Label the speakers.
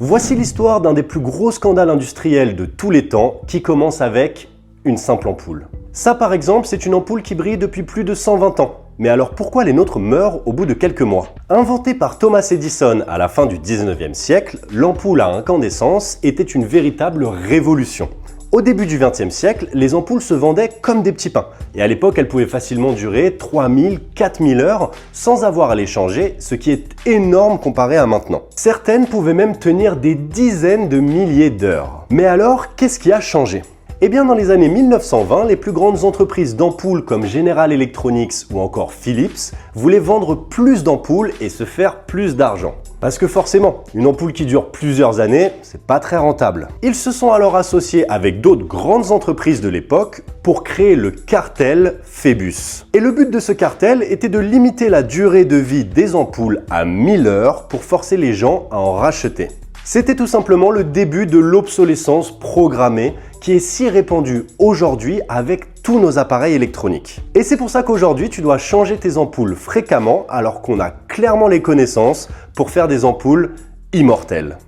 Speaker 1: Voici l'histoire d'un des plus gros scandales industriels de tous les temps qui commence avec une simple ampoule. Ça par exemple, c'est une ampoule qui brille depuis plus de 120 ans. Mais alors pourquoi les nôtres meurent au bout de quelques mois? Inventée par Thomas Edison à la fin du 19e siècle, l'ampoule à incandescence était une véritable révolution. Au début du 20e siècle, les ampoules se vendaient comme des petits pains. Et à l'époque, elles pouvaient facilement durer 3000, 4000 heures sans avoir à les changer, ce qui est énorme comparé à maintenant. Certaines pouvaient même tenir des dizaines de milliers d'heures. Mais alors, qu'est-ce qui a changé? Eh bien, dans les années 1920, les plus grandes entreprises d'ampoules comme General Electronics ou encore Philips voulaient vendre plus d'ampoules et se faire plus d'argent. Parce que forcément, une ampoule qui dure plusieurs années, c'est pas très rentable. Ils se sont alors associés avec d'autres grandes entreprises de l'époque pour créer le cartel Phébus. Et le but de ce cartel était de limiter la durée de vie des ampoules à 1000 heures pour forcer les gens à en racheter. C'était tout simplement le début de l'obsolescence programmée qui est si répandue aujourd'hui avec tous nos appareils électroniques. Et c'est pour ça qu'aujourd'hui, tu dois changer tes ampoules fréquemment alors qu'on a clairement les connaissances pour faire des ampoules immortelles.